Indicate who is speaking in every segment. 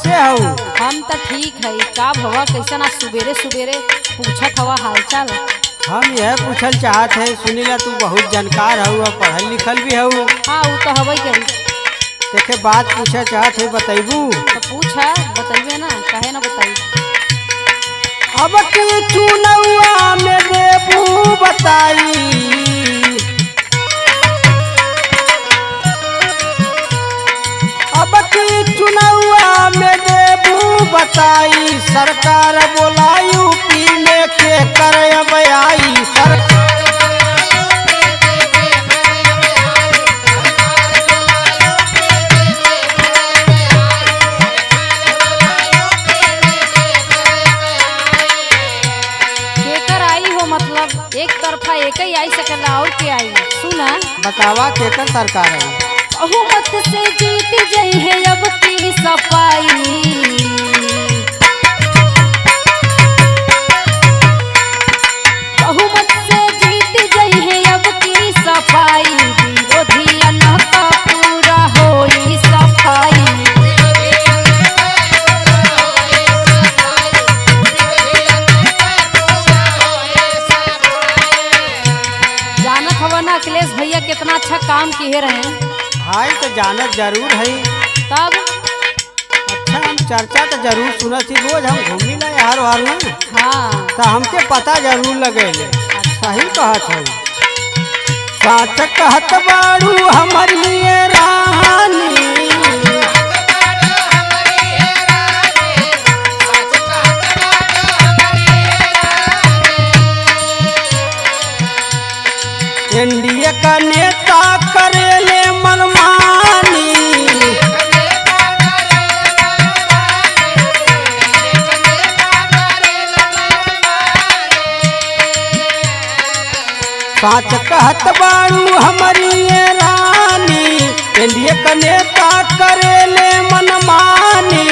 Speaker 1: कैसे हऊ?
Speaker 2: हम तो ठीक है। का भवा कैसन आज सुबेरे सुबेरे पूछत हवा हालचाल?
Speaker 1: हम यह पूछल चाहत है, सुनीला तू बहुत जानकार हऊ और पढ़ल लिखल भी हऊ।
Speaker 2: हाँ वो तो हवई करी।
Speaker 1: देखे बात पूछे चाहत है, बतैबू?
Speaker 2: तो पूछा बताइए ना, कहे ना बताई।
Speaker 1: अब की चुनौआ में देबू बताई, अब की चुनौआ में देबू बताई, सरकार बोला यूपी में के कर अब आई
Speaker 2: केकर आई हो, मतलब एक तरफा एक ही आई सकला और के आई? सुना
Speaker 1: बतावा केकर सरकार है?
Speaker 2: बहुमत से जीत गई है अब की सफाई, बहुमत से जीत गई है अब की सफाई, विरोधियन का पूरा होई सफाई। जानत हवा ना अखिलेश भैया कितना अच्छा काम किए रहे?
Speaker 1: भाई तो जानत जरूर है।
Speaker 2: तब
Speaker 1: अच्छा हम चर्चा तो जरूर सुनत ही, रोज हम घूमी ला यार वार ना,
Speaker 2: हाँ
Speaker 1: तो हमके पता जरूर लगे। सही कहत है, साच कहत बाड़ू हमारी ये रानी, एनडीए का नेता करेले मनमानी, साच कहत बाड़ू हमारी ये रानी, एनडीए का नेता करेले मनमानी,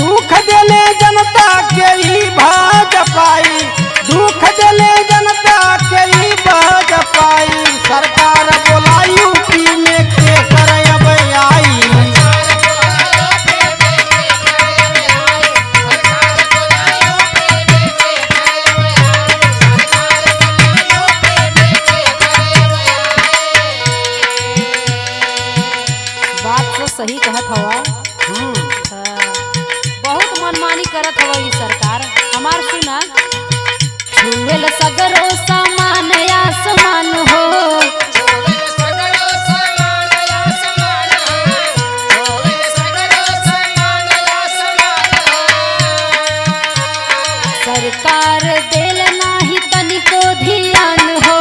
Speaker 1: दुख देले जनता के ही भाजपाई, दुख देले जनता के ही भाजपाई, सरकार बोला यूपी में के कर अब आई।
Speaker 2: बात तो सही कहत हवा। बहुत मनमानी करत हवा ई सरकार हमार। सुना छुएल सगरो सामान आसमान हो, सरकार देल नाही तनिको ध्यान हो,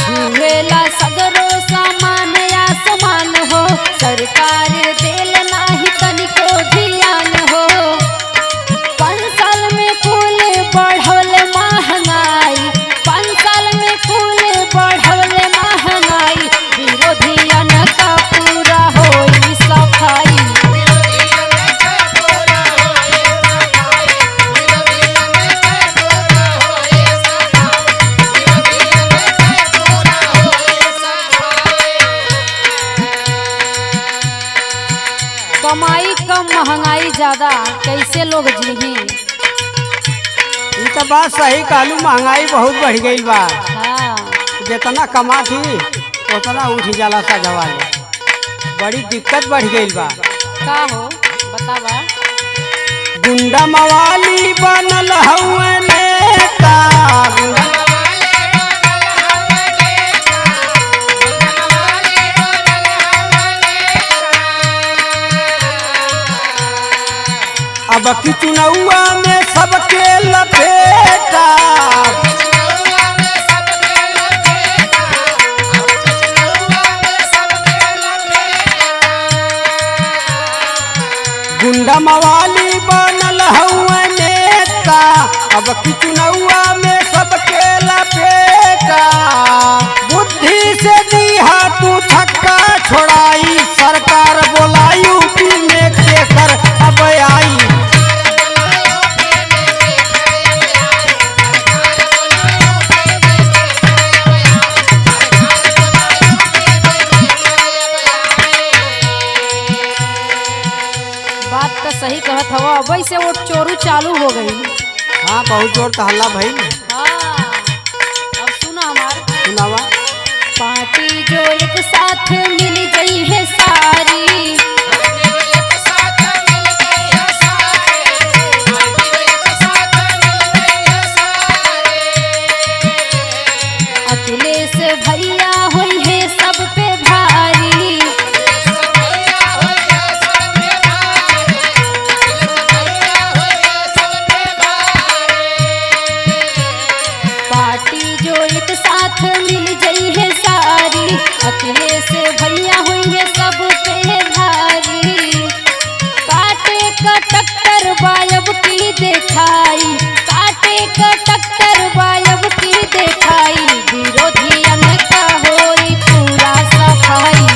Speaker 2: छुएला सगरो सामान आसमान हो, सरकार देल नाही तनिको ध्यान हो। 5 साल में कुल बढ़ल महंगाई, 5 साल में कुल बढ़ल महंगाई, विरोधियन का पूरा होई सफाई। कमाई कम महंगाई ज्यादा, कैसे लोग जीही?
Speaker 1: ये तो बात सही कहलू, महंगाई बहुत बढ़ गई बा।
Speaker 2: हाँ
Speaker 1: जितना कमा थी उतना उठ जाला सा जवाले, बड़ी दिक्कत बढ़ गई बा।
Speaker 2: का हो बतावा?
Speaker 1: गुंडा मवाली बनल हउए नेता, अब की चुनौआ में सबके लपेटा, गुंडा मवाली बनल हउए नेता, अब की चुनौआ में सबके लपेटा, बुद्धि से दीहा तू छक्का छोड़ाई, सरकार बोला यूपी में के कर अब आई।
Speaker 2: करत हवा अबई से वो चोरू चालू हो गई।
Speaker 1: हाँ बहुत जोर तो हल्ला भाई ने।
Speaker 2: हाँ अब सुना हमार
Speaker 1: सुनावा।
Speaker 2: पार्टी जो एक साथ मिल गई है सारी, अखिलेश भैया हुई है सब पे भारी। पार्टी जो एक साथ मिल गई है सारी, अखिलेश भैया हुई है सब पे भारी। काटे का टक्कर बायब की देखाई, काटे का टक्कर बायब की देखाई, विरोधियन का होई पूरा सफाई।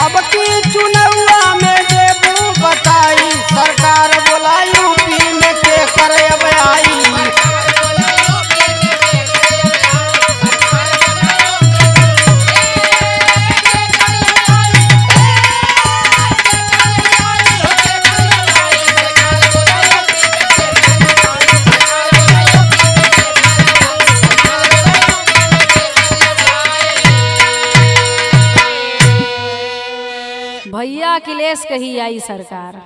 Speaker 1: अब की चुनौआ में देबू बताई, सरकार बोला यूपी में के करे अब आई।
Speaker 2: भैया अखिलेश कही आई सरकार।